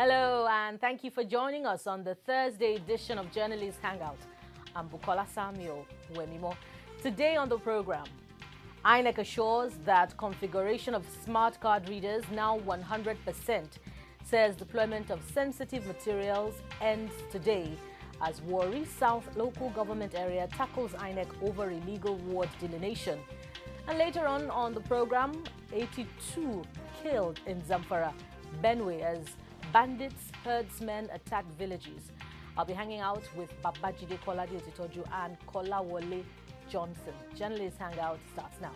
Hello, and thank you for joining us on the Thursday edition of Journalist Hangout. I'm Bukola Samuel Wemimo. Today on the program, INEC assures that configuration of smart card readers now 100%, says deployment of sensitive materials ends today as Warri South local government area tackles INEC over illegal ward delineation. And later on the program, 82 killed in Zamfara, Benue as bandits, herdsmen attack villages. I'll be hanging out with Babajide Kolade Otitoju and Kolawole Johnson. Journalist Hangout starts now.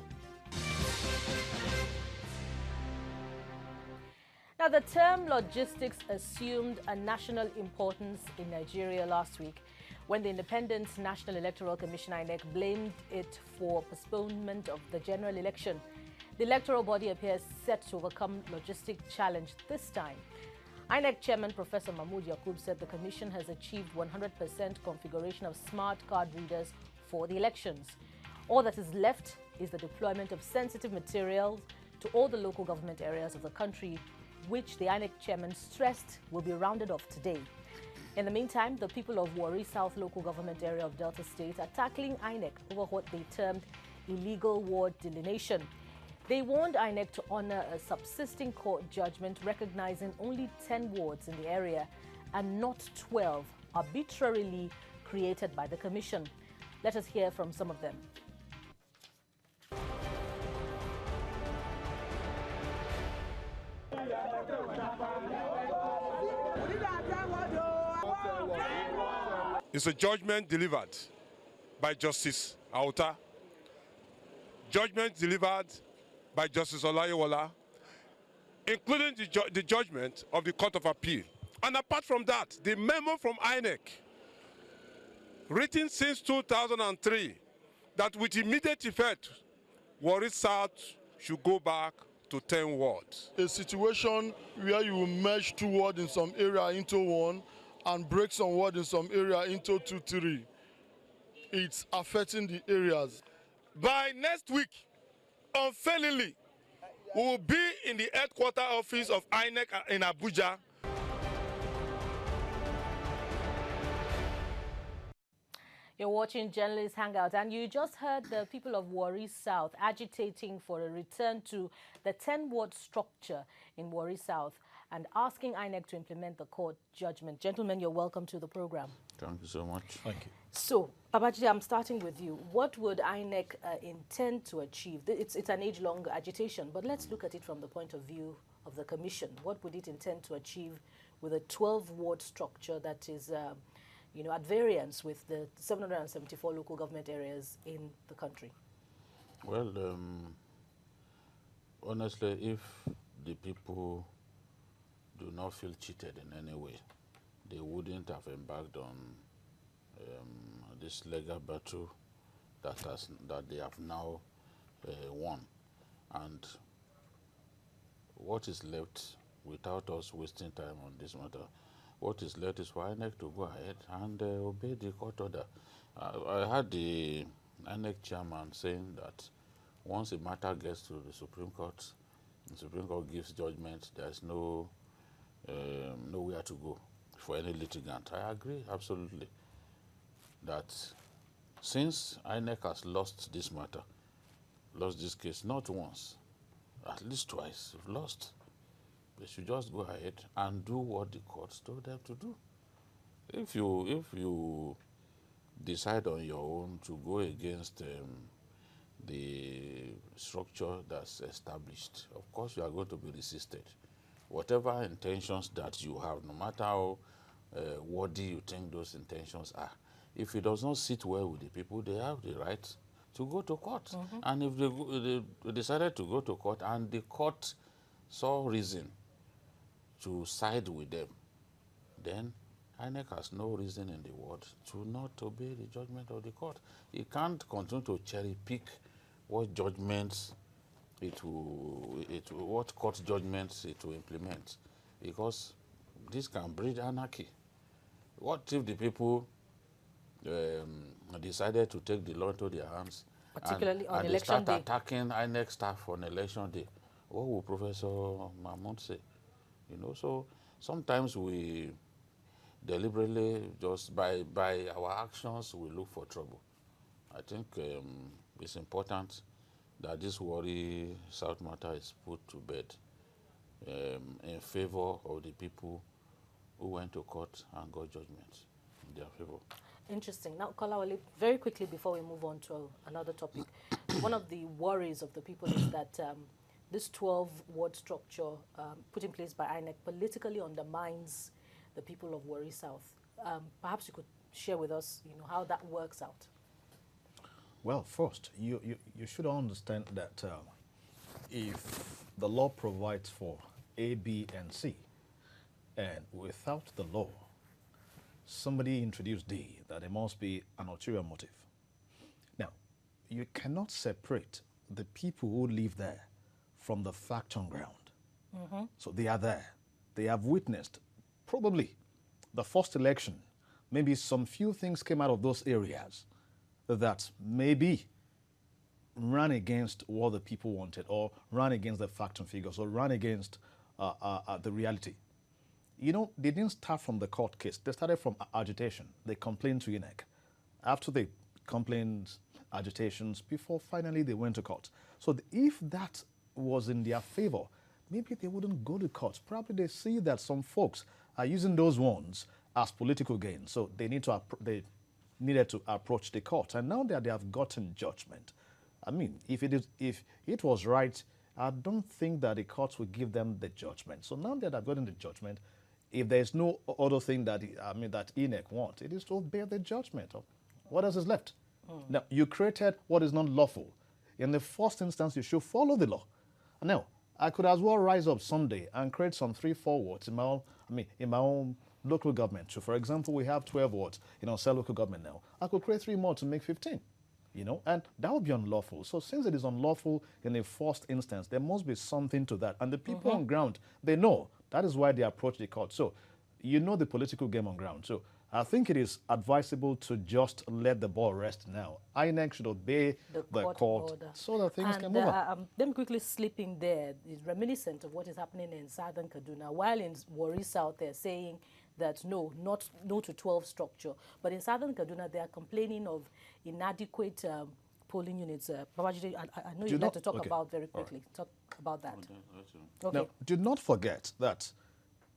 Now, the term logistics assumed a national importance in Nigeria last week when the Independent National Electoral Commission INEC blamed it for postponement of the general election. The electoral body appears set to overcome logistic challenge this time. INEC Chairman Professor Mahmood Yakub said the Commission has achieved 100% configuration of smart card readers for the elections. All that is left is the deployment of sensitive materials to all the local government areas of the country, which the INEC Chairman stressed will be rounded off today. In the meantime, the people of Warri South local government area of Delta State are tackling INEC over what they termed illegal ward delineation. They warned INEC to honor a subsisting court judgment recognizing only 10 wards in the area and not 12 arbitrarily created by the Commission. Let us hear from some of them. It's a judgment delivered by Justice Auta, judgment delivered by Justice Olayiwola, including the judgment of the Court of Appeal. And apart from that, the memo from INEC, written since 2003, that with immediate effect, Warri South should go back to 10 wards. A situation where you will merge 2 wards in some area into 1 and break some wards in some area into 2, 3. It's affecting the areas. By next week, unfailingly, we will be in the headquarters office of INEC in Abuja. You're watching Journalist Hangout, and you just heard the people of Warri South agitating for a return to the 10-ward structure in Warri South and asking INEC to implement the court judgment. Gentlemen, you're welcome to the program. Thank you so much. Thank you. So, Babajide, I'm starting with you. What would INEC intend to achieve? It's an age-long agitation, but let's look at it from the point of view of the Commission. What would it intend to achieve with a 12-ward structure that is at variance with the 774 local government areas in the country? Well, honestly, if the people do not feel cheated in any way, they wouldn't have embarked on this legal battle that they have now won. And what is left, without us wasting time on this matter, what is left is for INEC to go ahead and obey the court order. I heard the INEC chairman saying that once a matter gets to the Supreme Court, the Supreme Court gives judgment, there's nowhere to go for any litigant. I agree absolutely that since INEC has lost this matter, lost this case not once, at least twice, lost, they should just go ahead and do what the courts told them to do. If you decide on your own to go against the structure that's established, of course you are going to be resisted. Whatever intentions that you have, no matter how worthy you think those intentions are, if it does not sit well with the people, they have the right to go to court. Mm-hmm. And if they decided to go to court and the court saw reason to side with them, then INEC has no reason in the world to not obey the judgment of the court. It can't continue to cherry pick what judgments what court judgments it will implement, because this can breed anarchy. What if the people decided to take the law into their hands, particularly on and election they day, start attacking INEC staff on election day? What will Professor Mahmoud say? So sometimes we deliberately, just by our actions, we look for trouble. I think it's important that this Warri South matter is put to bed in favor of the people who went to court and got judgment in their favor. Interesting. Now, Kolawole, very quickly before we move on to another topic, one of the worries of the people is that this 12-ward structure put in place by INEC politically undermines the people of Warri South. Perhaps you could share with us, how that works out. Well, first, you should understand that if the law provides for A, B, and C, and without the law, somebody introduced D, that there must be an ulterior motive. Now, you cannot separate the people who live there from the fact on ground. So they are there. They have witnessed probably the first election. Maybe some few things came out of those areas that maybe ran against what the people wanted, or ran against the fact and figures, or ran against the reality. They didn't start from the court case. They started from agitation. They complained to INEC. After they complained, agitations, before finally they went to court. So if that was in their favor, maybe they wouldn't go to court. Probably they see that some folks are using those ones as political gain. So they needed to approach the court. And now that they have gotten judgment, I mean, if it was right, I don't think that the courts will give them the judgment. So now that they've gotten the judgment, if there's no other thing that INEC wants, it is to obey the judgment. What else is left? Now, you created what is not lawful. In the first instance, you should follow the law. Now, I could as well rise up someday and create some 3-4 wards in my own local government. So, for example, we have 12 wards in our local government now. I could create 3 more to make 15. And that would be unlawful. So since it is unlawful in the first instance, there must be something to that. And the people on ground, they know. That is why they approach the court. So the political game on ground. So I think it is advisable to just let the ball rest now. INEC should obey the court order, so that things can move on. Them quickly slipping there is reminiscent of what is happening in southern Kaduna, while in Warri South they're saying that no to 12 structure. But in southern Kaduna, they are complaining of inadequate polling units. Babaji, I know you'd like to talk about very quickly. Right. Talk about that. Okay. Now, do not forget that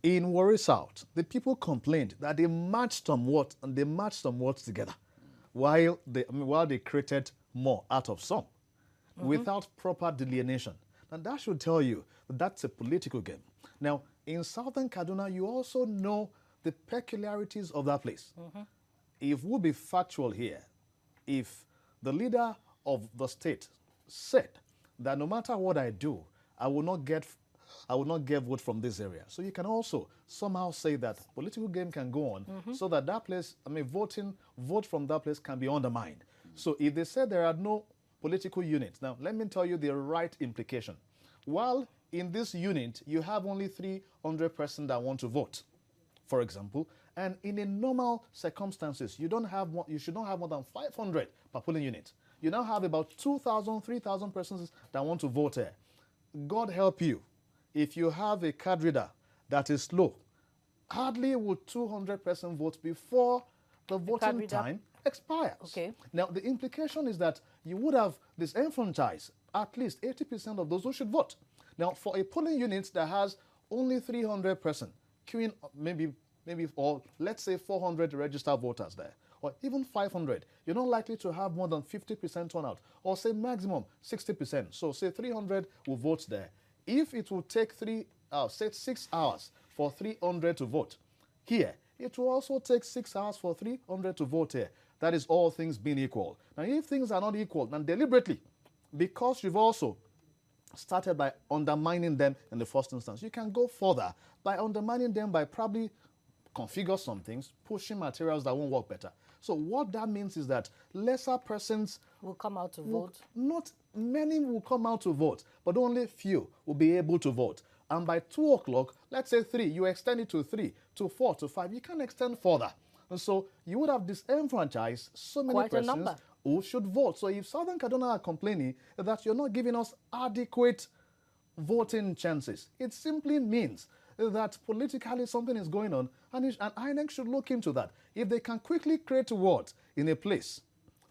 in Warri South, the people complained that they matched some words together, while they created more out of some, without proper delineation. And that should tell you that that's a political game. Now, in southern Kaduna, you also know the peculiarities of that place. If we'll be factual here, if the leader of the state said that no matter what I do, I will not get vote from this area. So you can also somehow say that political game can go on, so that that place, vote from that place can be undermined. So if they said there are no political units, now let me tell you the right implication. While in this unit, you have only 300 persons that want to vote, for example, and in a normal circumstances, you should not have more than 500 per polling unit. You now have about 2,000, 3,000 persons that want to vote here. God help you. If you have a card reader that is slow, hardly would 200 persons vote before the voting time expires. Okay. Now, the implication is that you would have disenfranchised at least 80% of those who should vote. Now, for a polling unit that has only 300 persons, queuing maybe or let's say 400 registered voters there, or even 500, you're not likely to have more than 50% turnout, or say maximum 60%. So say 300 will vote there. If it will take 6 hours for 300 to vote here, it will also take 6 hours for 300 to vote here. That is all things being equal. Now, if things are not equal, then deliberately, because you've also started by undermining them in the first instance, you can go further by undermining them by probably configure some things, pushing materials that won't work better. So what that means is that lesser persons will come out to vote. Not many will come out to vote, but only few will be able to vote. And by 2 o'clock, let's say 3, you extend it to 3, to 4, to 5. You can extend further. And so you would have disenfranchised so many persons who should vote. So if Southern Kaduna are complaining that you're not giving us adequate voting chances, it simply means that politically something is going on, and INEC should look into that. If they can quickly create a ward in a place,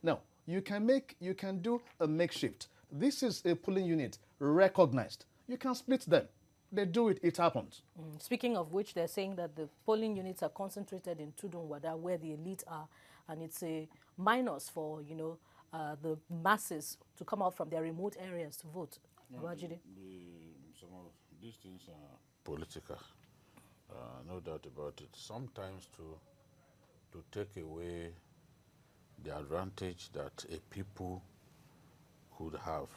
now you can do a makeshift. This is a polling unit recognized. You can split them. They do it, it happens. Speaking of which, they're saying that the polling units are concentrated in Tudunwada, where the elite are, and it's a minus for, the masses to come out from their remote areas to vote. Some of these things are political, no doubt about it. Sometimes to take away the advantage that a people could have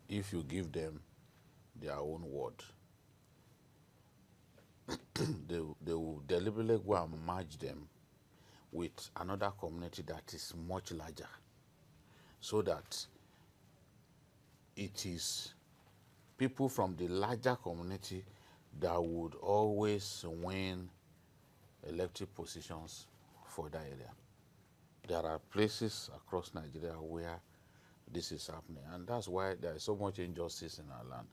if you give them their own word. they will deliberately go and merge them with another community that is much larger, so that it is people from the larger community that would always win elected positions for that area. There are places across Nigeria where this is happening, and that's why there is so much injustice in our land.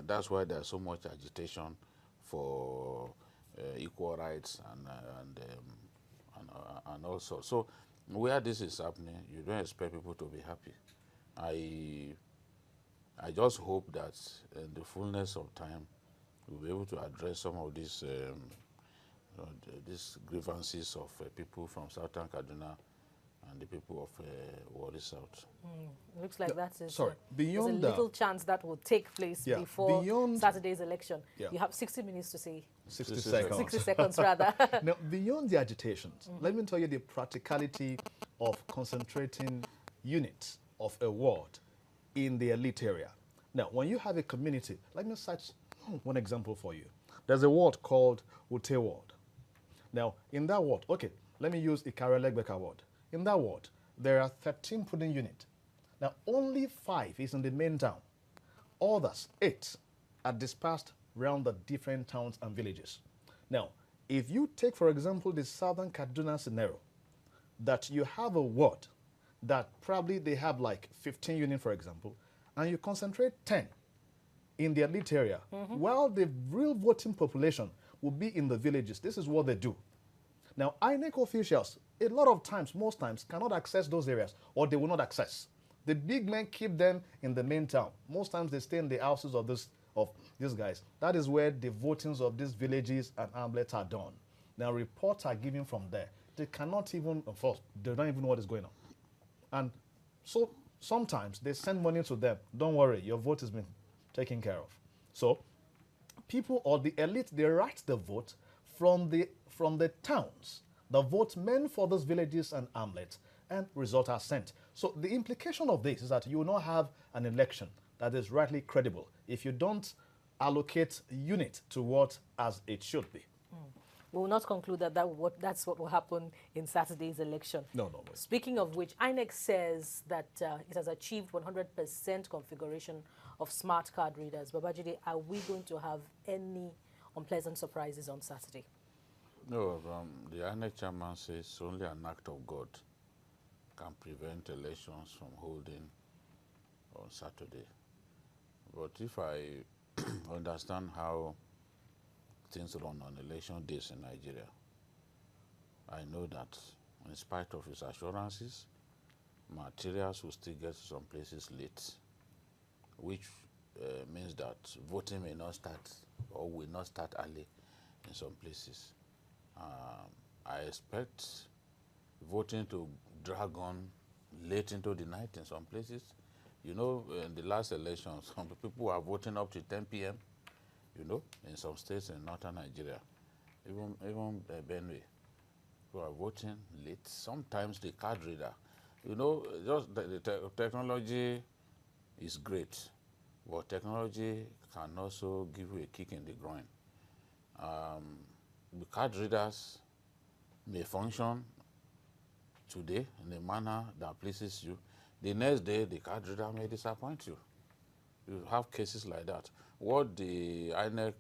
That's why there is so much agitation for equal rights and also. So where this is happening, you don't expect people to be happy. I just hope that in the fullness of time, we'll be able to address some of these grievances of people from Southern Kaduna and the people of Warri South. Looks like that is beyond there's a little chance that will take place before Saturday's election. You have 60 minutes to say. 60 seconds. 60 seconds, rather. Now, beyond the agitations, let me tell you the practicality of concentrating units of a ward in the elite area. Now, when you have a community, let me cite one example for you. There's a ward called Ute Ward. Now, in that ward, okay, let me use Ikare Legbeka Ward. In that ward, there are 13 polling units. Now, only 5 is in the main town. Others, 8, are dispersed around the different towns and villages. Now, if you take, for example, the Southern Kaduna scenario, that you have a ward that probably they have like 15 units, for example, and you concentrate 10 in the elite area, while the real voting population will be in the villages. This is what they do. Now, INEC officials, a lot of times, most times, cannot access those areas, or they will not access. The big men keep them in the main town. Most times, they stay in the houses of these guys. That is where the votings of these villages and hamlets are done. Now, reports are given from there. They cannot even enforce. They don't even know what is going on. And so, sometimes, they send money to them. Don't worry, your vote has been taken care of. So, people or the elite, they write the vote from the towns. The vote meant for those villages and hamlets, and results are sent. So the implication of this is that you will not have an election that is rightly credible if you don't allocate unit to what as it should be. We will not conclude that's what will happen in Saturday's election. No. Speaking of which, INEC says that it has achieved 100% configuration of smart card readers. Babajide, are we going to have any unpleasant surprises on Saturday? No, the INEC chairman says only an act of God can prevent elections from holding on Saturday. But if I understand how things run on election days in Nigeria, I know that in spite of his assurances, materials will still get to some places late, which means that voting may not start or will not start early in some places. I expect voting to drag on late into the night in some places. You know, in the last elections, some people are voting up to 10 p.m., you know, in some states in northern Nigeria, even Benue, who are voting late. Sometimes the card reader, you know, just the technology is great, but technology can also give you a kick in the groin. The card readers may function today in a manner that pleases you. The next day, the card reader may disappoint you. You have cases like that. What the INEC,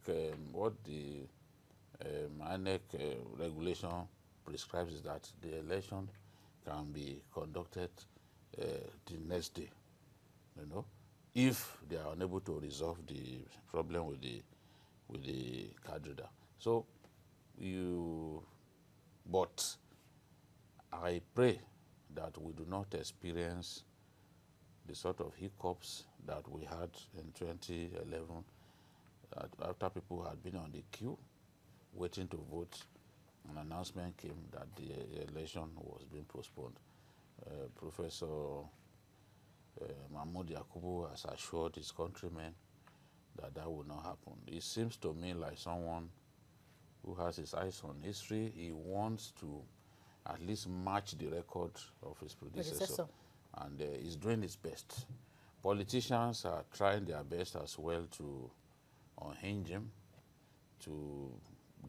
regulation prescribes is that the election can be conducted the next day. You know, if they are unable to resolve the problem with with the cadre. So but I pray that we do not experience the sort of hiccups that we had in 2011, after people had been on the queue waiting to vote. An announcement came that the election was being postponed. Professor Mahmoud Yakubu has assured his countrymen that that will not happen. It seems to me like someone who has his eyes on history. He wants to at least match the record of his predecessor. And he's doing his best. Politicians are trying their best as well to unhinge him, to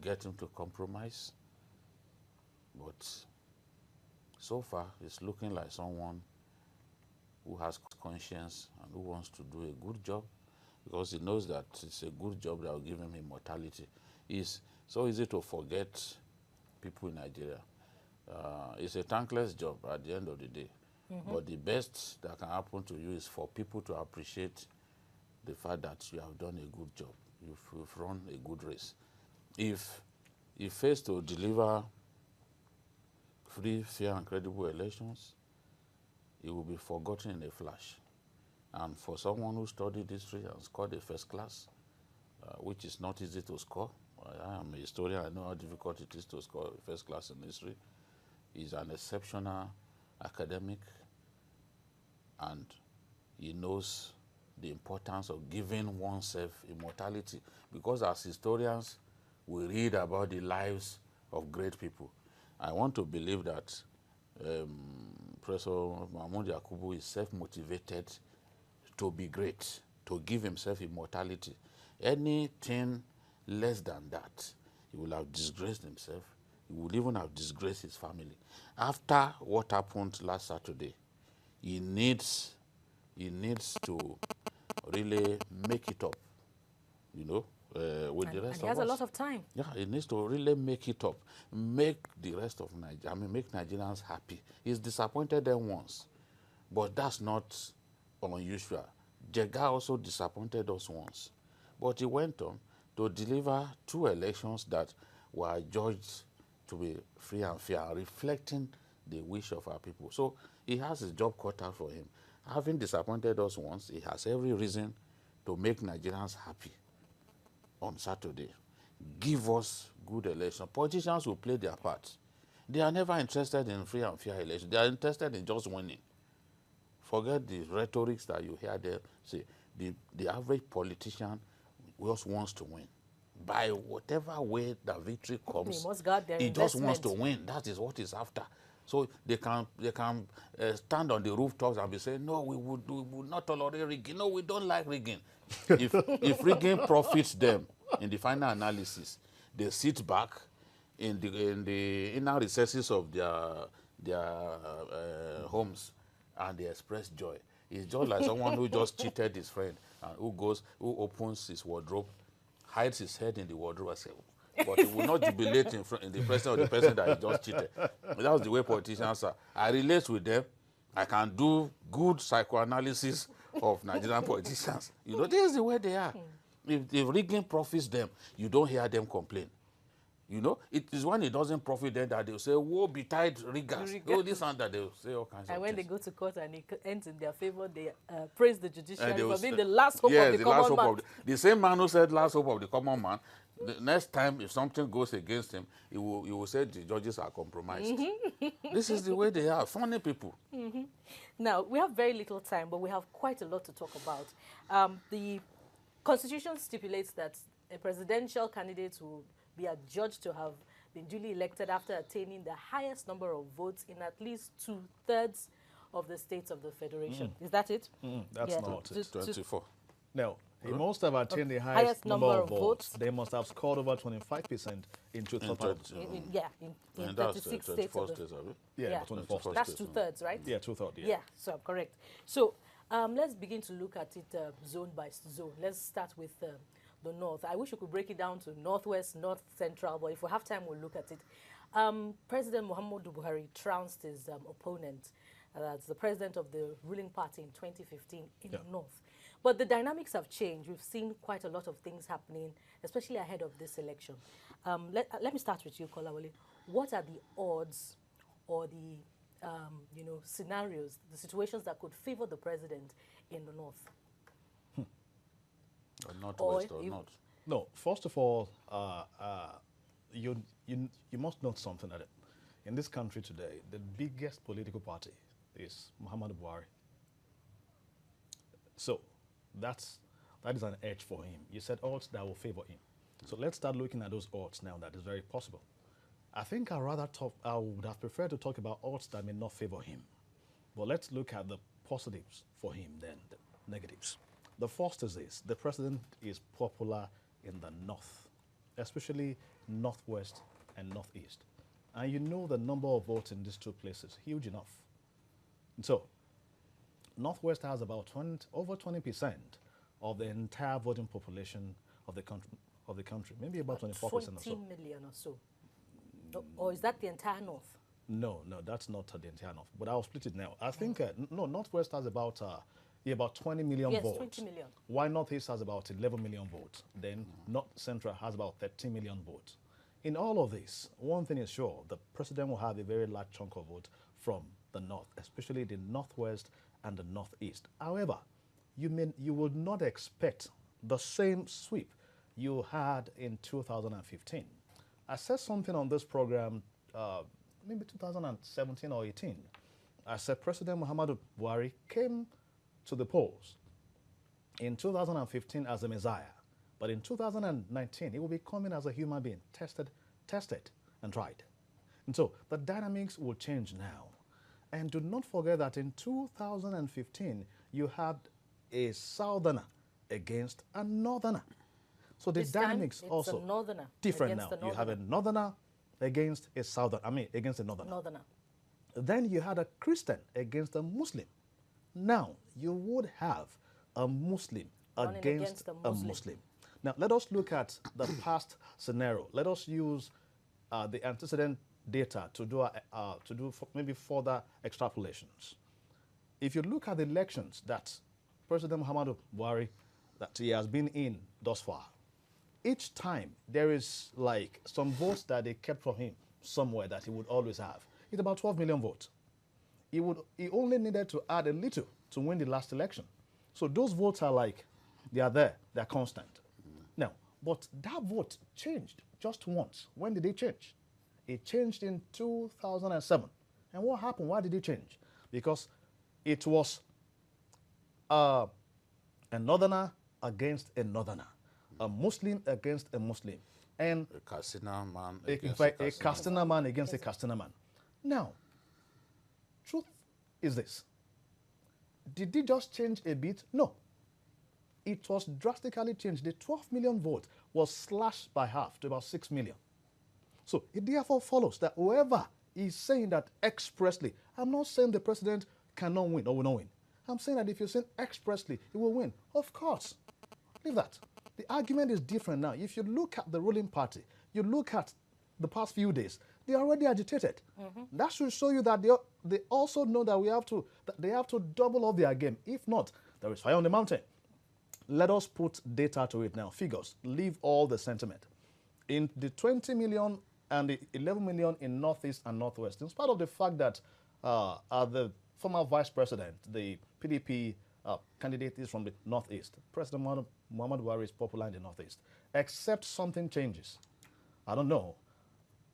get him to compromise. But so far, it's looking like someone who has conscience and who wants to do a good job, because he knows that it's a good job that will give him immortality. It's so easy to forget people in Nigeria. It's a thankless job at the end of the day. But the best that can happen to you is for people to appreciate the fact that you have done a good job. You've run a good race. If he fails to deliver free, fair, and credible elections, it will be forgotten in a flash. And for someone who studied history and scored a first class, which is not easy to score, I am a historian, I know how difficult it is to score a first class in history. He's an exceptional academic, and he knows the importance of giving oneself immortality, because as historians, we read about the lives of great people. I want to believe that Professor Mahmoud Yakubu is self-motivated to be great, to give himself immortality. Anything less than that, he will have disgraced himself. He would even have disgraced his family. After what happened last Saturday, he needs to really make it up, you know, with the rest of us. And he has a lot of time. Yeah, he needs to really make it up, make the rest of Nigeria, make Nigerians happy. He's disappointed them once, but that's not unusual. Jega also disappointed us once, but he went on to deliver 2 elections that were judged to be free and fair, reflecting the wish of our people. So he has his job cut out for him. Having disappointed us once, he has every reason to make Nigerians happy on Saturday. Give us good elections. Politicians will play their part. They are never interested in free and fair elections. They are interested in just winning. Forget the rhetorics that you hear there say. The average politician just wants to win. By whatever way the victory comes, he just wants to win. That is what he's after. So they can stand on the rooftops and be saying, no, we would not tolerate rigging. No, we don't like rigging. If rigging profits them in the final analysis, they sit back in the inner recesses of their homes and they express joy. It's just like someone who just cheated his friend and who opens his wardrobe, hides his head in the wardrobe and says, but he will not jubilate in the presence of the person that he just cheated. That's the way politicians are. I relate with them. I can do good psychoanalysis of Nigerian politicians. You know, this is the way they are. If rigging profits them, you don't hear them complain. You know, it is when it doesn't profit them that they'll say, woe betide riggers. Oh, this and that, they'll say all kinds of things. And when they go to court and it ends in their favor, they praise the judiciary for being the last hope of the common man. The same man who said last hope of the common man, the next time if something goes against him, he will say the judges are compromised. This is the way they are, funny people. Now, we have very little time, but we have quite a lot to talk about. The Constitution stipulates that a presidential candidate will be adjudged to have been duly elected after attaining the highest number of votes in at least 2/3 of the states of the Federation. Is that it? That's not it. 24. No, he must have attained the highest number of votes. They must have scored over 25% in 2000. In 36 states. Yeah, 24 That's 2/3, right? Yeah, 2/3, yeah. Yeah, so correct. So let's begin to look at it zone by zone. Let's start with the north. I wish we could break it down to northwest, north central, but if we have time, we'll look at it. President Muhammadu Buhari trounced his opponent, that's the president of the ruling party in 2015 in the north. But the dynamics have changed. We've seen quite a lot of things happening, especially ahead of this election. Let me start with you, Kolawole. What are the odds or the scenarios, the situations that could favor the president in the north? Northwest or not? No, first of all, you must note something that in this country today, the biggest political party is Muhammadu Buhari. So that is an edge for him. You said odds that will favor him. So let's start looking at those odds now. That is very possible. I think I would have preferred to talk about odds that may not favor him. But let's look at the positives for him then, the negatives. The first is this: the president is popular in the north, especially northwest and northeast. And you know the number of votes in these two places, huge enough. And so, northwest has about over 20% of the entire voting population of the country, maybe about 24% or so. 20 million or so. Or is that the entire north? No, that's not the entire north. But I'll split it now. I think, northwest has about 20 million votes. Yes, 20 million. While northeast has about 11 million votes. Then north central has about 13 million votes. In all of this, one thing is sure: the president will have a very large chunk of vote from the north, especially the northwest and the northeast. However, you would not expect the same sweep you had in 2015. I said something on this program, maybe 2017 or 18. I said President Muhammadu Buhari came to the polls in 2015 as a messiah, but in 2019 he will be coming as a human being, tested and tried. And so the dynamics will change now. And do not forget that in 2015 you had a southerner against a northerner. So the dynamics also a northerner different now. You have a northerner against a against a northerner. Then you had a Christian against a Muslim. Now you would have a Muslim against a Muslim. Now let us look at the past scenario. Let us use the antecedent data to do maybe further extrapolations. If you look at the elections that President Muhammadu Buhari that he has been in thus far, each time there is like some votes that they kept from him somewhere that he would always have. It's about 12 million votes. He only needed to add a little to win the last election. So those votes are like, they are there, they're constant. Now, but that vote changed just once. When did it change? It changed in 2007. And what happened? Why did it change? Because it was a northerner against a northerner, a Muslim against a Muslim, and a Katsina man against a Katsina man. Now, truth is this: did it just change a bit? No. It was drastically changed. The 12 million vote was slashed by half to about 6 million. So it therefore follows that whoever is saying that expressly, I'm not saying the president cannot win or will not win. I'm saying that if you say expressly, he will win. Of course. Leave that. The argument is different now. If you look at the ruling party, you look at the past few days, they are already agitated. That should show you that they also know that they have to double up their game. If not, there is fire on the mountain. Let us put data to it now, figures. Leave all the sentiment. In the 20 million and the 11 million in Northeast and Northwest, in spite of the fact that the former vice president, the PDP candidate is from the Northeast, President Muhammadu Buhari is popular in the Northeast, except something changes. I don't know.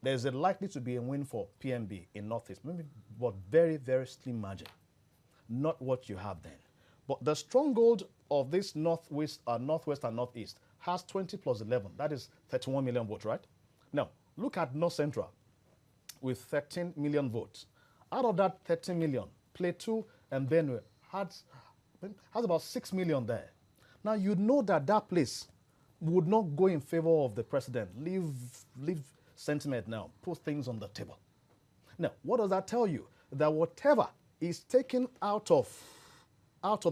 There's likely to be a win for PMB in Northeast, maybe, but very, very slim margin. Not what you have then. But the stronghold of this Northwest and Northeast has 20 plus 11. That is 31 million votes, right? Now, look at North Central with 13 million votes. Out of that 13 million, Plateau and Benue has about 6 million there. Now, you know that place would not go in favor of the president. Leave sentiment now. Put things on the table. Now, what does that tell you? That whatever is taken out of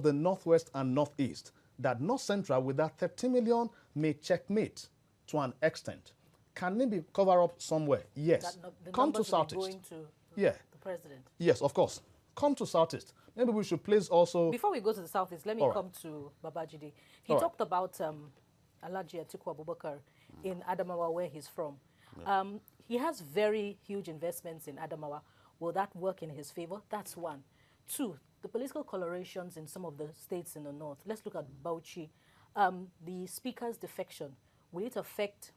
the Northwest and Northeast, that North Central with that 30 million may checkmate to an extent. Can it be covered up somewhere? Yes. The come to numbers will be Southeast. going to Yeah. the president. Yes, of course. Come to Southeast. Maybe we should place also... Before we go to the southeast, let me come to Babajide. He talked about Alhaji Atiku Abubakar in Adamawa, where he's from. Yeah. He has very huge investments in Adamawa. Will that work in his favor? That's one. Two, the political colorations in some of the states in the north. Let's look at Bauchi. The speaker's defection, will it affect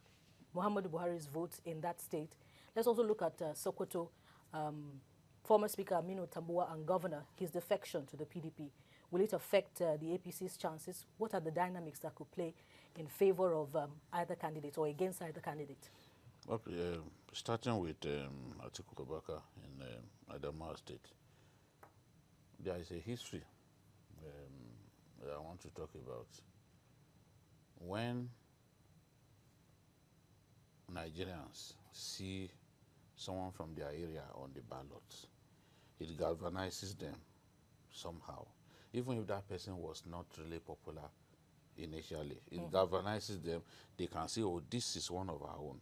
Muhammadu Buhari's vote in that state? Let's also look at Sokoto. Former Speaker Aminu Tambuwa and Governor, his defection to the PDP. Will it affect the APC's chances? What are the dynamics that could play in favor of either candidate or against either candidate? Okay, starting with Atiku Abubakar in Adamawa State, there is a history that I want to talk about. When Nigerians see someone from their area on the ballot, it galvanizes them somehow. Even if that person was not really popular initially, it galvanizes them. They can say, oh, this is one of our own.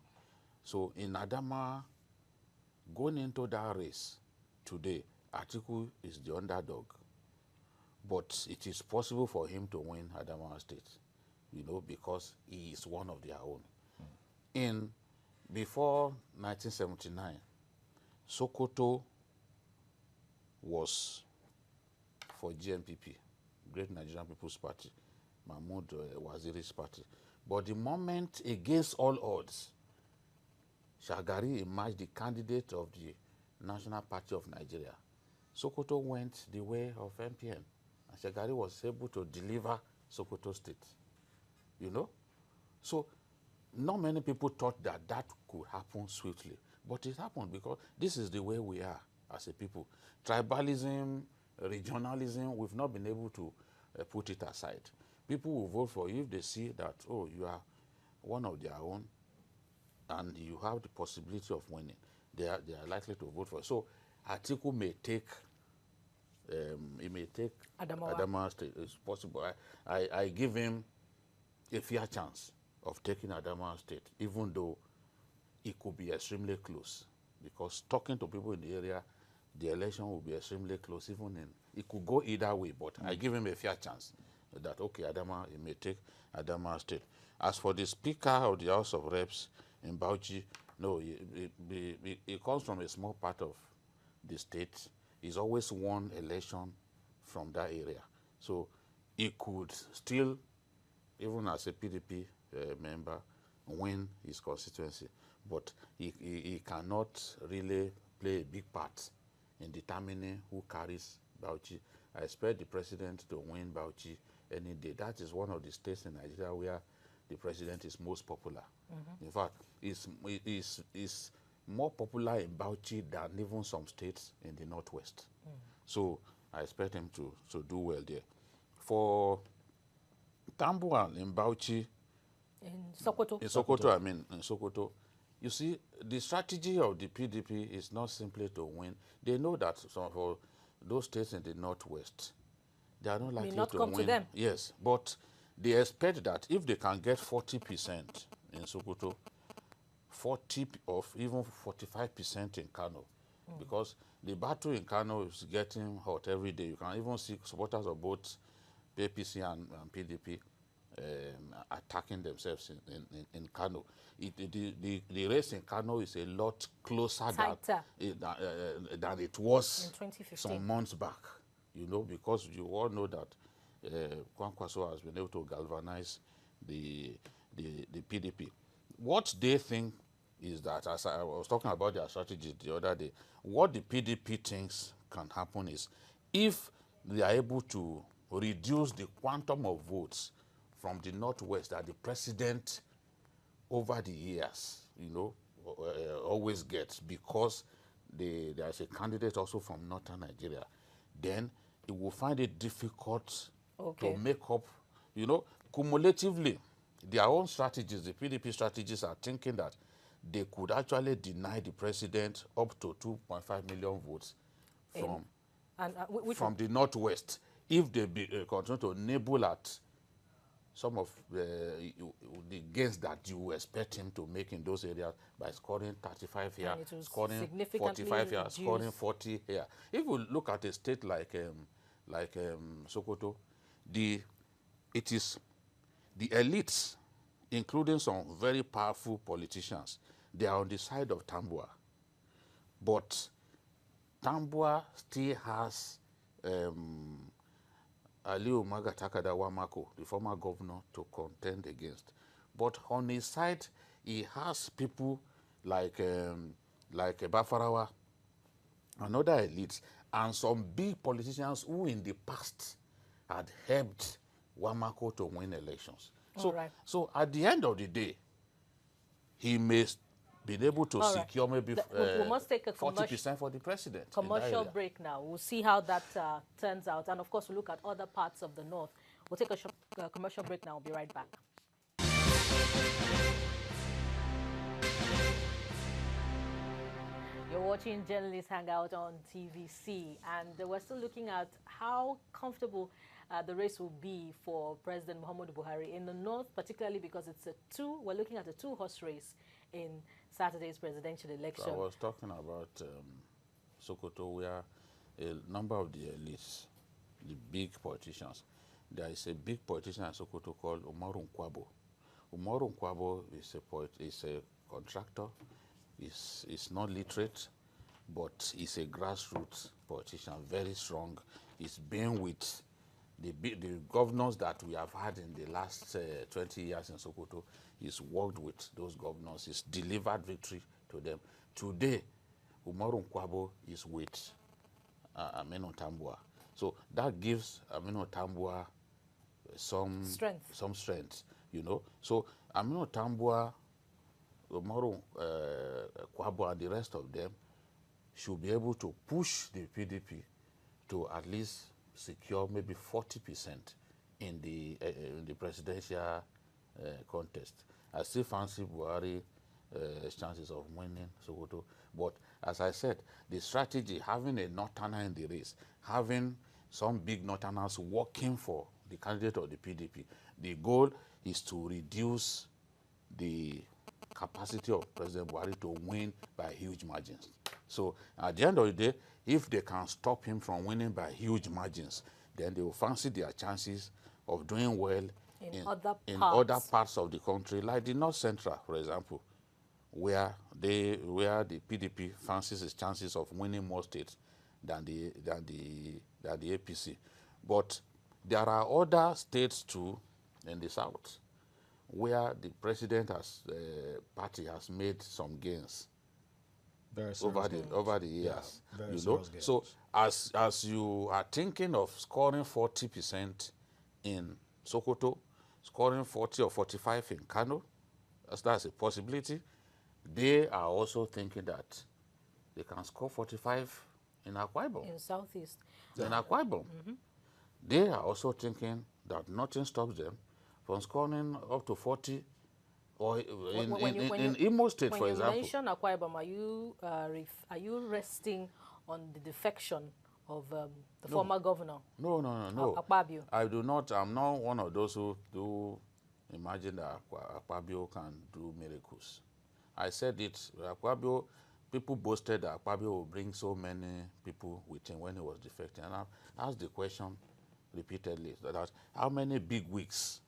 So in Adamawa, going into that race today, Atiku is the underdog. But it is possible for him to win Adamawa State, you know, because he is one of their own. Before 1979, Sokoto was for GNPP, Great Nigerian People's Party, Mahmoud Waziri's party. But the moment, against all odds, Shagari emerged the candidate of the National Party of Nigeria, Sokoto went the way of MPN. And Shagari was able to deliver Sokoto State, you know? So not many people thought that that could happen swiftly, but it happened because this is the way we are as a people. Tribalism, regionalism, we've not been able to put it aside. People will vote for you if they see that, oh, you are one of their own and you have the possibility of winning. They are likely to vote for you. So Atiku may take, Adamawa State. It's possible. I give him a fair chance of taking Adamawa State, even though it could be extremely close. Because talking to people in the area, the election will be extremely close. It could go either way, but I give him a fair chance that, okay, he may take Adamawa State. As for the Speaker of the House of Reps in Bauchi, no, it comes from a small part of the state. He's always won election from that area. So he could still, even as a PDP member, win his constituency. But he cannot really play a big part in determining who carries Bauchi. I expect the president to win Bauchi any day. That is one of the states in Nigeria where the president is most popular. In fact, he's more popular in Bauchi than even some states in the Northwest. So I expect him to do well there. For Tambuwal in Bauchi, in Sokoto, in Sokoto, you see, the strategy of the PDP is not simply to win. They know that for those states in the Northwest, they are not likely to win. To them. Yes, but they expect that if they can get 40% in Sokoto, 40 or even 45% in Kano, because the battle in Kano is getting hot every day. You can even see supporters of both APC and PDP attacking themselves in Kano. The race in Kano is a lot closer than it was some months back, you know, because you all know that Kwankwaso has been able to galvanize the PDP. What they think is that, as I was talking about their strategy the other day, what the PDP thinks can happen is if they are able to reduce the quantum of votes from the Northwest that the president over the years, you know, always gets, because there's a candidate also from northern Nigeria, then it will find it difficult to make up, you know, cumulatively. Their own strategies, the PDP strategies, are thinking that they could actually deny the president up to 2.5 million votes from the Northwest if they continue to nibble at some of the gains that you expect him to make in those areas by scoring 35 here, scoring 45 here, scoring 40 here. If we look at a state like like Sokoto, it is the elites, including some very powerful politicians, they are on the side of Tambua. But Tambua still has Aliu Magatakada Wamako, the former governor, to contend against. But on his side, he has people like Bafarawa and other elites, and some big politicians who in the past had helped Wamako to win elections. So, so at the end of the day, he may be able to secure maybe we must take a 40% for the president. Commercial break now. We'll see how that turns out. And of course, we'll look at other parts of the north. We'll take a commercial break now. We'll be right back. You're watching Journalists Hangout on TVC, and we're still looking at how comfortable the race will be for President Muhammadu Buhari in the north, particularly because we're looking at a two-horse race in Saturday's presidential election. So I was talking about Sokoto, where a number of the elites, the big politicians, there is a big politician in Sokoto called Umaru Nkwabo. Umaru Nkwabo is a contractor. He's not literate, but he's a grassroots politician, very strong. He's been with the governors that we have had in the last 20 years in Sokoto. He's worked with those governors. He's delivered victory to them. Today, Umaru Nkwabo is with Aminu Tambua. So that gives Aminu Tambua some strength, you know. So Aminu Tambua, Umaru Nkwabo, and the rest of them should be able to push the PDP to at least secure maybe 40% in the presidential contest. I still fancy Buhari's chances of winning Sokoto. But as I said, the strategy, having a northerner in the race, having some big northerners working for the candidate of the PDP, the goal is to reduce the capacity of President Buhari to win by huge margins. So at the end of the day, if they can stop him from winning by huge margins, then they will fancy their chances of doing well in other parts of the country, like the North Central, for example, where the PDP fancies its chances of winning more states than the APC. But there are other states too in the South where the president party has made some gains over the years. Yeah, you know, so as you are thinking of scoring 40% in Sokoto, scoring 40 or 45 in Kano, that's a possibility. They are also thinking that they can score 45 in Akwa Ibom. In Southeast. In Akwa Ibom. They are also thinking that nothing stops them from scoring up to 40 or in Imo State, for example. When you mention Akwa Ibom, are you resting on the defection of the former governor? No. Akpabio? I do not. I'm not one of those who do imagine that Akpabio can do miracles. I said it. Akpabio, people boasted that Akpabio will bring so many people with him when he was defecting. And I asked the question repeatedly that how many big wigs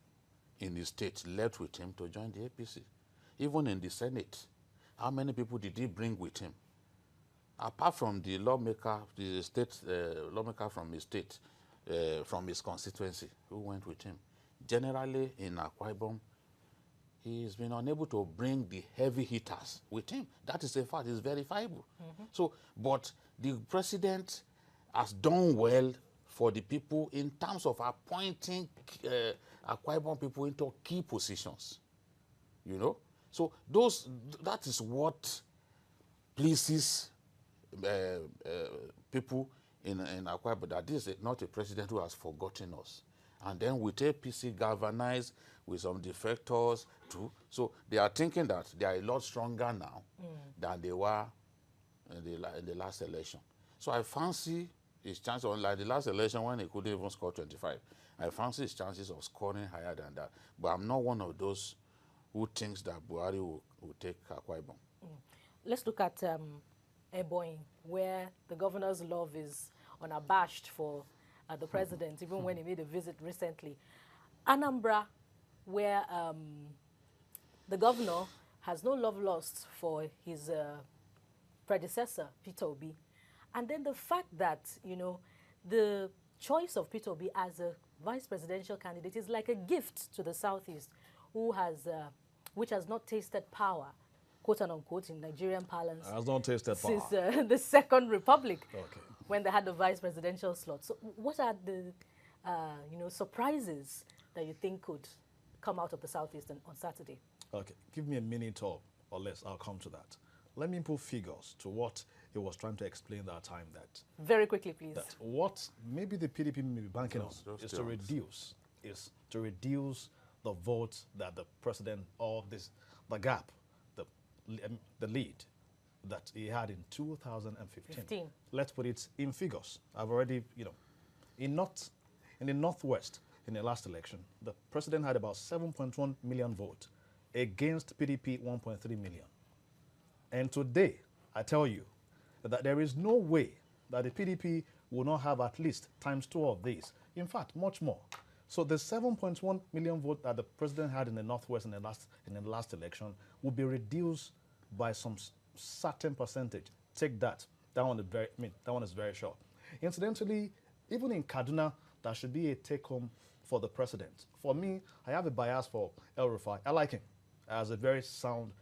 in the state left with him to join the APC? Even in the Senate, how many people did he bring with him? Apart from the lawmaker, the state lawmaker from his state, from his constituency, who went with him. Generally, in Akwa Ibom, he's been unable to bring the heavy hitters with him. That is a fact. It's verifiable. So, but the president has done well for the people in terms of appointing Akwa Ibom people into key positions. You know? So that is what pleases people in Akwa Ibom, that this is not a president who has forgotten us. And then with APC galvanized with some defectors too. So they are thinking that they are a lot stronger now than they were in the last election. So I fancy his chance, like the last election when he couldn't even score 25. I fancy his chances of scoring higher than that. But I'm not one of those who thinks that Buhari will take Akwa Ibom. Let's look at Ebonyi, where the governor's love is unabashed for at the president, even when he made a visit recently. Anambra, where the governor has no love lost for his predecessor, Peter Obi. And then the fact that, you know, the choice of Peter Obi as a vice presidential candidate is like a gift to the Southeast, which has not tasted power, quote and unquote, in Nigerian parlance. Has not tasted power. Since the Second Republic, Okay. when they had the vice presidential slot. So what are the, you know, surprises that you think could come out of the Southeast on Saturday? Okay, give me a minute or less, I'll come to that. Let me put figures to what he was trying to explain that time, that Very quickly, please. that what maybe the PDP may be banking on Just is tell to reduce the votes that the president, or the gap, the lead that he had in 2015. Let's put it in figures. I've already, you know, in the Northwest, in the last election, the president had about 7.1 million votes against PDP 1.3 million. And today, I tell you that there is no way that the PDP will not have at least ×2 of these. In fact, much more. So the 7.1 million vote that the president had in the Northwest in the last election will be reduced by some certain percentage. Take that. That one is very short. Incidentally, even in Kaduna, that should be a take-home for the president. For me, I have a bias for El Rufai. I like him as a very sound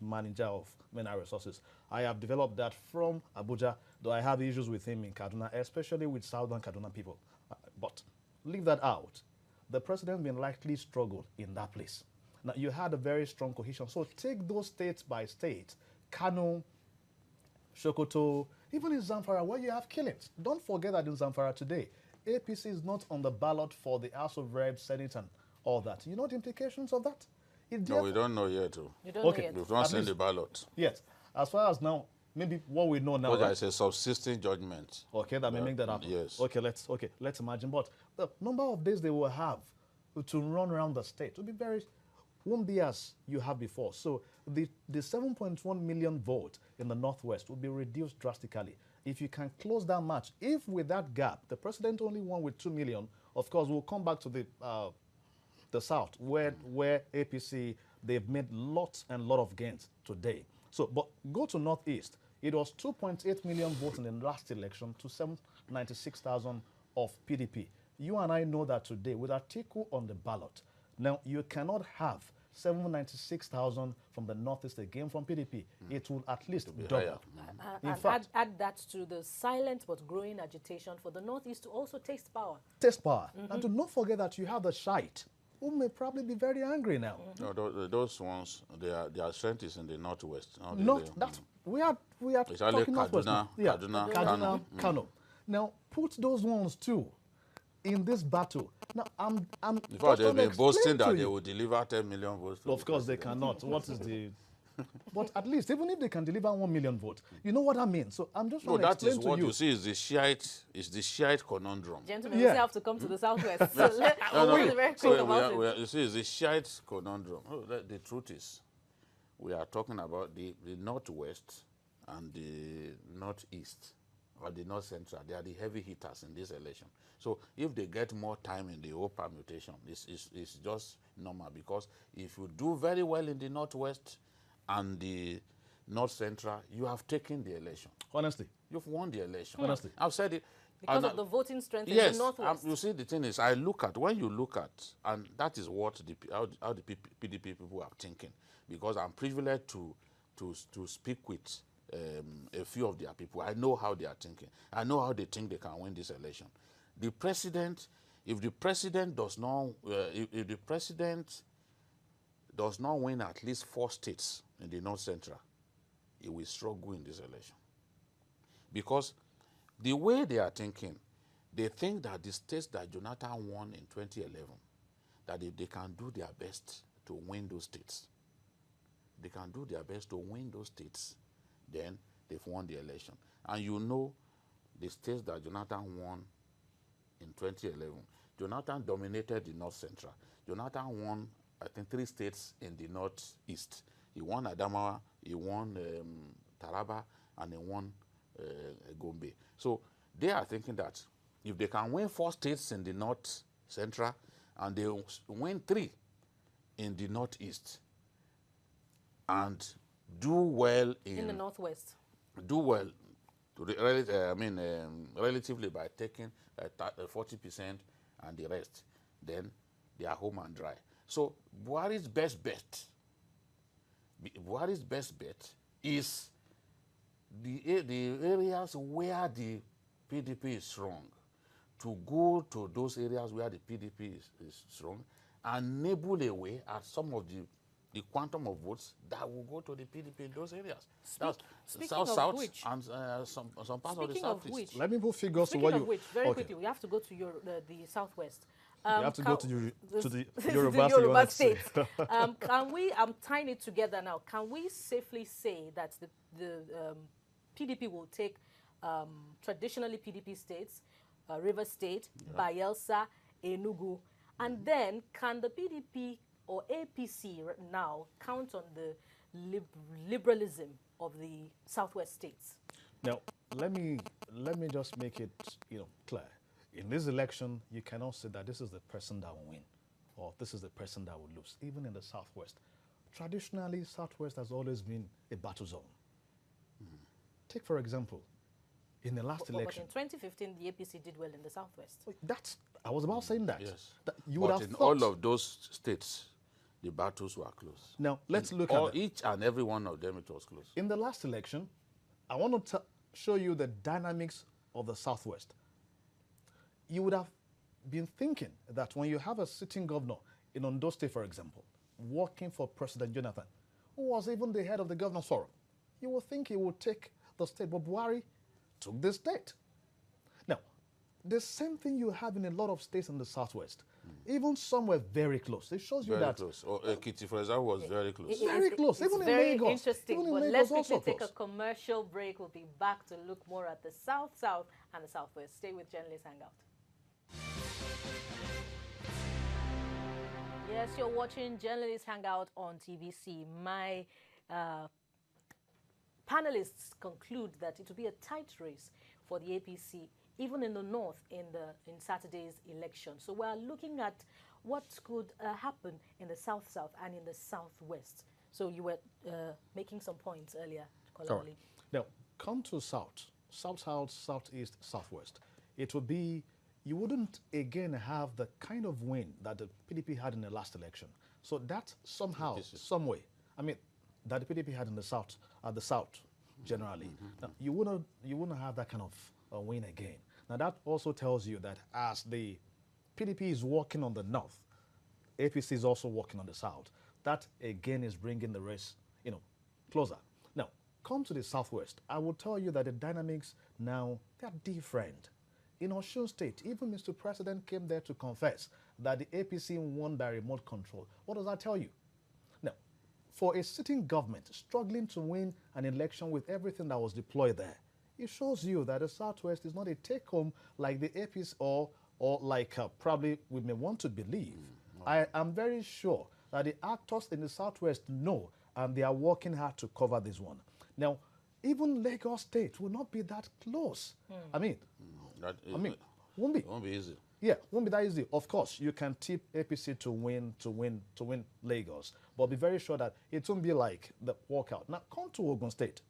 manager of mineral resources. I have developed that from Abuja, though I have issues with him in Kaduna, especially with southern Kaduna people. But leave that out. The president will likely struggle in that place. Now, you had a very strong cohesion. So take those states by state, Kano, Sokoto, even in Zamfara, where you have killings. Don't forget that in Zamfara today, APC is not on the ballot for the House of Reps, Senate, and all that. You know the implications of that? No, we don't know yet. You don't know yet. We've not seen the ballot. Yes. As far as now, maybe what we know now. But there's a subsisting judgment. Okay, that may make that happen. Yes. Okay, let's imagine. But the number of days they will have to run around the state won't be as you have before. So the 7.1 million vote in the Northwest will be reduced drastically. If you can close that match, if with that gap, the president only won with 2 million, of course, we'll come back to the South, where APC, they've made lots and lot of gains today. So, but go to Northeast. It was 2.8 million votes in the last election to 796,000 of PDP. You and I know that today, with Atiku on the ballot, now you cannot have 796,000 from the Northeast again from PDP. It will at least double. In fact, add that to the silent but growing agitation for the Northeast to also taste power. Taste power. And do not forget that you have the Shite, who may probably be very angry now. No, those ones, their strength is in the Northwest. We are it's only talking Northwest. Kaduna, Kano. Now put those ones too in this battle. Now I'm in fact, they've been boasting that they will deliver 10 million votes. Of course they cannot. What is the but at least, even if they can deliver 1 million votes, you know what I mean? So I'm just trying to explain to you. That is what you see is the Shiite conundrum. Gentlemen, we still have to come to the Southwest. So let's be very quick about it. You see, it's the Shiite conundrum. The truth is, we are talking about the Northwest and the Northeast, or the North Central. They are the heavy hitters in this election. So if they get more time in the whole permutation, it's just normal, because if you do very well in the Northwest and the North Central, you have taken the election. Honestly. You've won the election. Honestly. I've said it. Because of the voting strength in the Northwest. You see, the thing is, when you look at, and that is what how the PDP people are thinking, because I'm privileged to speak with a few of their people. I know how they are thinking. I know how they think they can win this election. The president, if the president does not win at least 4 states in the North Central, he will struggle in this election. Because the way they are thinking, they think that the states that Jonathan won in 2011, that if they can do their best to win those states, then they've won the election. And you know the states that Jonathan won in 2011, Jonathan dominated the North Central. Jonathan won, I think, 3 states in the Northeast. He won Adamawa, he won Taraba, and he won Gombe. So they are thinking that if they can win 4 states in the north central and they win 3 in the northeast and do well in the northwest. Do well, relatively by taking 40% and the rest, then they are home and dry. So Buhari's best bet is the areas where the PDP is strong, to go to those areas where the PDP is strong and nibble away at some of the quantum of votes that will go to the PDP in those areas. Speaking South, of South, which, and some parts of the speaking of Southeast. which, Let me put figures to speaking what of you... which, very quickly, we have to go to the Southwest. You have to go to the the Yoruba, Yoruba state. Can we, I'm tying it together now, can we safely say that the PDP will take traditionally PDP states, River State, Bayelsa, Enugu, and then can the PDP or APC now count on the liberalism of the Southwest states? Now, let me just make it clear. In this election, you cannot say that this is the person that will win or this is the person that will lose, even in the Southwest. Traditionally, Southwest has always been a battle zone. Take, for example, in the last election. But in 2015, the APC did well in the Southwest. I was about saying that. Yes. You would but have in thought. all of those states, the battles were close. Now, let's look at each and every one of them, it was close. In the last election, I want to show you the dynamics of the Southwest. You would have been thinking that when you have a sitting governor in Ondo State, for example, working for President Jonathan, who was even the head of the Governors Forum, you would think he would take the state, but Buhari took the state. Now, the same thing you have in a lot of states in the Southwest, even somewhere very close. It shows you Very that... close. Ekiti, for example, was very close. Very close, even in very Lagos. interesting. Even in But Lagos let's quickly take close. a commercial break. We'll be back to look more at the South and the Southwest. Stay with Journalist Hangout. Yes, you're watching Journalist Hangout on TVC. My panelists conclude that it will be a tight race for the APC, even in the north in Saturday's election. So we're looking at what could happen in the South and in the Southwest. So you were making some points earlier, Kolawole. Right. Now, come to South, Southeast, Southwest. It would be, you wouldn't again have the kind of win that the PDP had in the last election. So that somehow, some way, I mean, that the PDP had in the South, generally, now, you wouldn't have that kind of win again. Now that also tells you that as the PDP is working on the North, APC is also working on the South. That again is bringing the race, closer. Now, come to the Southwest. I will tell you that the dynamics now, they're different. In Osun State, even Mr. President came there to confess that the APC won by remote control. What does that tell you? Now, for a sitting government struggling to win an election with everything that was deployed there, it shows you that the Southwest is not a take-home like the APC or like probably we may want to believe. I am very sure that the actors in the Southwest know and they are working hard to cover this one. Now, even Lagos State will not be that close. I mean, won't be. It won't be easy. Yeah, won't be that easy. Of course, you can tip APC to win Lagos, but be very sure that it won't be like the walkout. Now, come to Ogun State.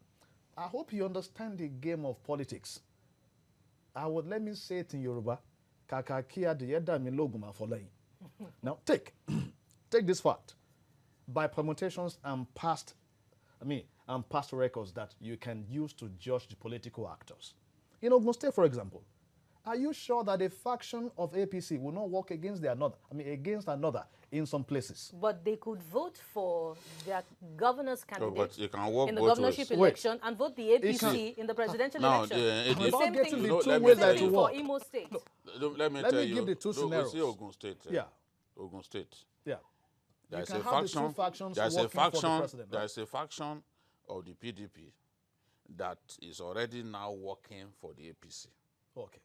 I hope you understand the game of politics. Let me say it in Yoruba. Now, take this fact. By permutations and past records that you can use to judge the political actors. In Ogun State, for example, are you sure that a faction of APC will not work against another in some places? But they could vote for their governor's candidate you can work in the both governorship ways. election and vote the APC in the presidential election. I'm The same getting thing, the two let me ways tell that you. will for work. Imo State. Let me give the two scenarios. See Ogun State. Yeah. Ogun State. Yeah. There's can a have the two faction. factions There's a working for the faction. president, right? There's a faction of the PDP that is already now working for the APC. Okay.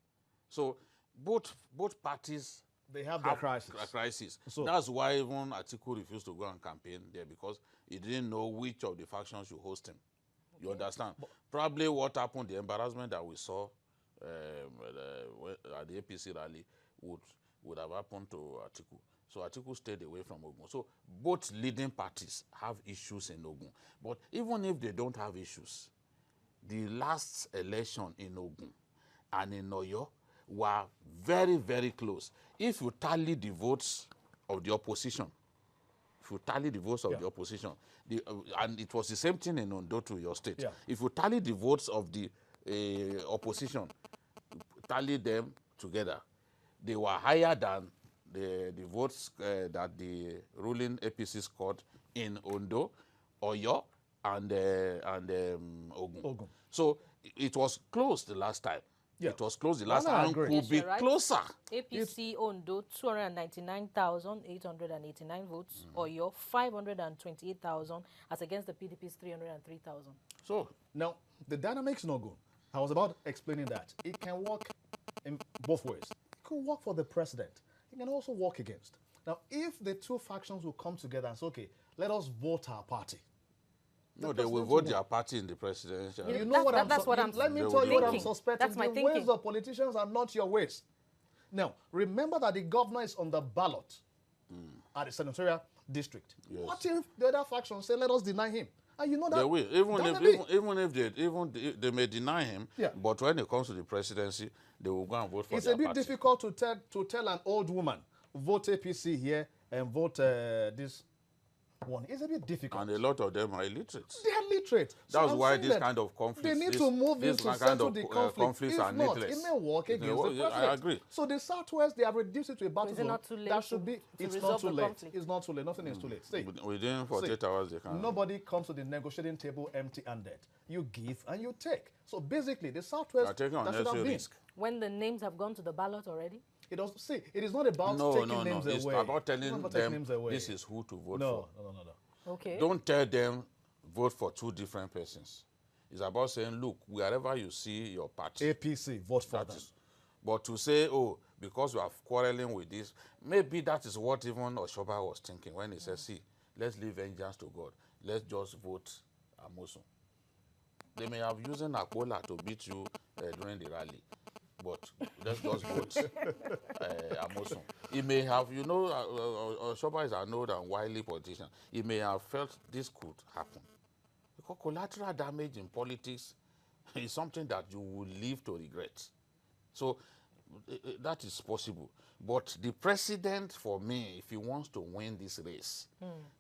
So both parties They have their crisis. a crisis. So- That's why even Atiku refused to go and campaign there, because he didn't know which of the factions should host him. You understand? Probably what happened, the embarrassment that we saw at the APC rally would have happened to Atiku. So Atiku stayed away from Ogun. So both leading parties have issues in Ogun. But even if they don't have issues, the last election in Ogun and in Oyo were very, very close. If you tally the votes of the opposition, the opposition, and it was the same thing in Ondo to your state. Yeah. If you tally the votes of the opposition, tally them together, they were higher than the votes that the ruling APC scored in Ondo, Oyo, and Ogun. So it was close the last time. Yeah. It was close the last time and could Yes, be you're right. closer. APC Ondo 299,889 votes, or your 528,000 as against the PDP's 303,000. So Now, the dynamics no good. I was about explaining that. It can work in both ways. It can work for the president. It can also work against. Now, if the two factions will come together and say, okay, let us vote our party. no, they will vote their party in the presidential. Yeah. You know what That's what I'm Let me They tell will you what I'm thinking. suspecting. That's my the thinking. ways of politicians are not your ways. Now, remember that the governor is on the ballot at the senatorial district. Yes. What if the other faction say, let us deny him? And you know that They will, even if they may deny him, Yeah. but when it comes to the presidency, they will go and vote for it's their a bit party. difficult to tell an old woman, vote APC here and vote this one. It's a bit difficult. And a lot of them are illiterate. They are literate. So That's I'm why saying this that kind of conflicts. They need this- to move this in to kind settle of, the conflict. conflicts If are not, needless. it may work It may against the work- president. I agree. So the Southwest, they have reduced it to a Is it battleground. not too late That should be. to It's not resolve too the late. conflict? It's not too late. Nothing is too late. See, Within 48 hours, they can. nobody comes to the negotiating table empty-handed. You give and you take. So basically, the Southwest Are taking that should have unnecessary been. risk. When the names have gone to the ballot already? It does. See, it is not about No, taking no, no. names It's away. about It's telling not about taking them names away. this is who to vote No, for. no. Okay. Don't tell them vote for two different persons. It's about saying, look, wherever you see your party, APC, vote for that them. is. But to say, oh, because we are quarreling with this, maybe that is what even Oshoba was thinking when he said, see, let's leave vengeance to God. Let's just vote Amosun. They may have used Akwola to beat you during the rally, but let's just vote Amosun. He may have, Oshoba is an old and wily politician. He may have felt this could happen. Because collateral damage in politics is something that you will live to regret. So that is possible. But the president, for me, if he wants to win this race,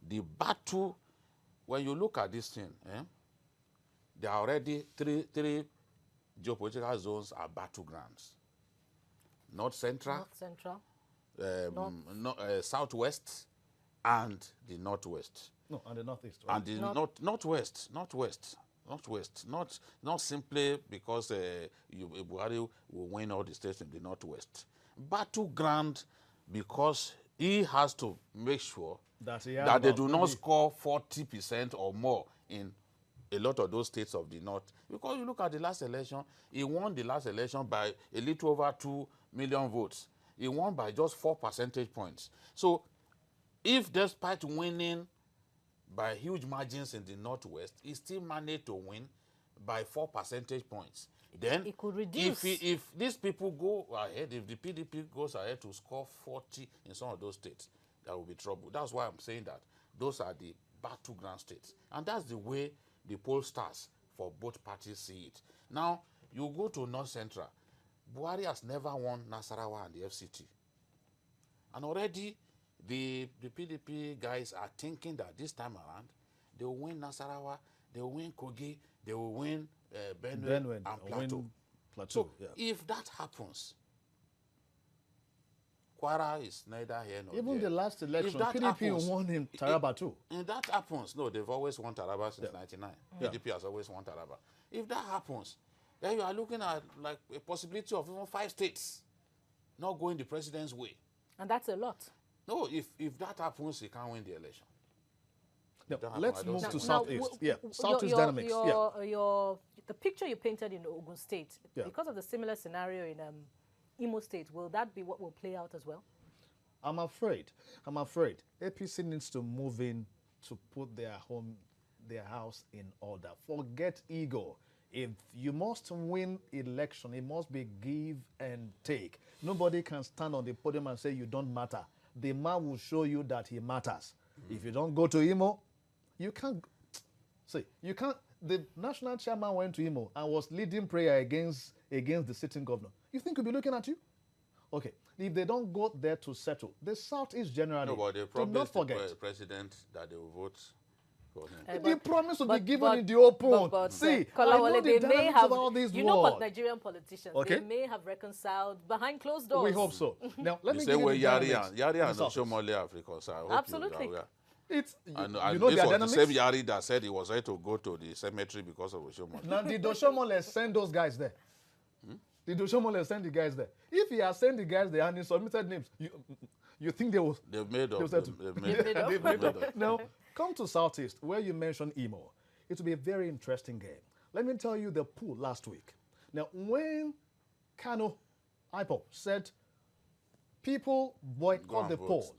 the battle, when you look at this thing, there are already three geopolitical zones are battlegrounds. North Central, North Central. Southwest, and the Northwest. No, and the Northeast. Right? And the Northwest, not simply because Buhari will win all the states in the Northwest. Battleground because he has to make sure That they do not score 40% or more in a lot of those states of the North. Because you look at the last election, he won the last election by a little over 2 million votes. He won by just 4 percentage points. So if despite winning by huge margins in the Northwest, he still managed to win by 4 percentage points. Then, It could reduce. if these people go ahead, if the PDP goes ahead to score 40 in some of those states, there will be trouble. That's why I'm saying that those are the battleground states. And that's the way the pollsters for both parties see it. Now, you go to North Central. Buhari has never won Nasarawa and the FCT. And already, the PDP guys are thinking that this time around, they will win Nasarawa, they will win Kogi, they will win Benue and Plateau. So yeah. if that happens, Kwara is neither here nor Even there. the last election, If that PDP happens, won in Taraba too. And that happens. No, they've always won Taraba since Yeah. 99. Yeah. PDP has always won Taraba. If that happens, then you are looking at like a possibility of even 5 states not going the president's way. And that's a lot. No, if that happens, he can't win the election. Now, Don't have let's one, I move don't to see Southeast. Yeah, Southeast dynamics. The picture you painted in Ogun State, Yeah. because of the similar scenario in Imo State, will that be what will play out as well? I'm afraid. APC needs to move in to put their house in order. Forget ego. If you must win election, it must be give and take. Nobody can stand on the podium and say you don't matter. The man will show you that he matters. If you don't go to Imo, you can't. See, you can't. The national chairman went to Imo and was leading prayer against the sitting governor. You think he'll be looking at you? Okay. If they don't go there to settle, the Southeast generally. No, but they do promised not forget. the president that they will vote for him. The promise will be given in the open. See, I know the they may dynamics have, of all these you know what, words. Nigerian politicians, Okay. they may have reconciled behind closed doors. We hope so. Now, let The me same give you way the Yari dynamics. and the Southeast. Shomole have reconciled. I hope Absolutely. You are aware. It's, And you know this their was the dynamics? same Yari that said he was ready to go to the cemetery because of Oshomole. Now, did Oshomole send those guys there? Did Oshomole send the guys there? If he has sent the guys there and he submitted names, you think they will? They've made up. settle. They've made up. They've made up. Now, come to Southeast, where you mentioned Imo. It will be a very interesting game. Let me tell you the poll last week. Now, when Kano IPOP said people boycott the vote. poll,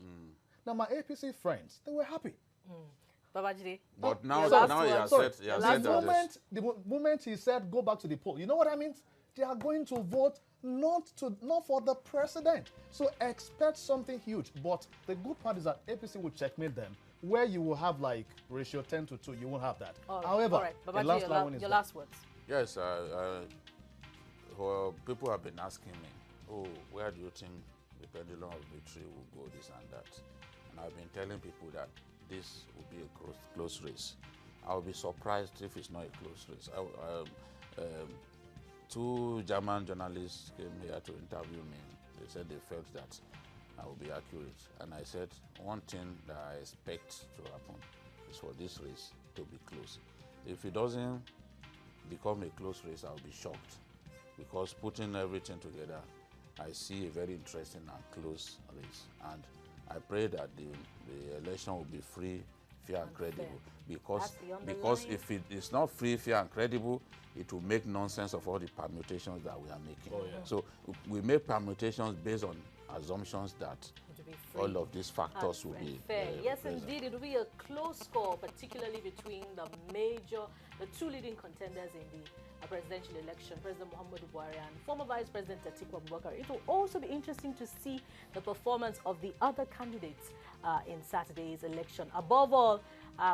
now my APC friends, they were happy. Babajide. But now, Your now he has Sorry, said, he has the said that moment, moment he said go back to the poll, you know what that means? They are going to vote not for the president. So expect something huge. But the good part is that APC will checkmate them, where you will have like ratio 10-2. You won't have that. However, all right. the Babajide, last line is your that. last words. yes, well, people have been asking me, oh, where do you think the pendulum of victory will go, this and that? And I've been telling people that this will be a close race. I'll be surprised if it's not a close race. Two German journalists came here to interview me. They said they felt that I will be accurate. And I said, one thing that I expect to happen is for this race to be close. If it doesn't become a close race, I'll be shocked. Because putting everything together, I see a very interesting and close race. And I pray that the election will be free, fair and credible. Because if it is not free, fair and credible, it will make nonsense of all the permutations that we are making. So we make permutations based on assumptions that all of these factors will be fair. Yes, present. indeed, it will be a close score, particularly between the two leading contenders in the presidential election, President Muhammadu Buhari and former Vice President Atiku Abubakar. It will also be interesting to see the performance of the other candidates in Saturday's election. Above all,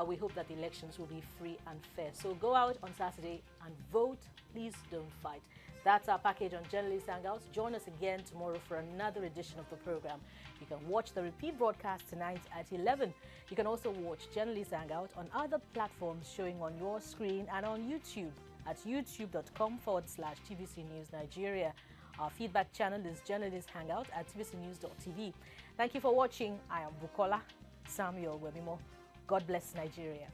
we hope that the elections will be free and fair. So go out on Saturday and vote. Please don't fight. That's our package on Journalist Hangouts. Join us again tomorrow for another edition of the program. You can watch the repeat broadcast tonight at 11. You can also watch Journalist Hangout on other platforms showing on your screen and on YouTube at youtube.com/TVC News Nigeria. Our feedback channel is Journalist Hangout at tvcnews.tv. Thank you for watching. I am Bukola Samuel Webimo. God bless Nigeria.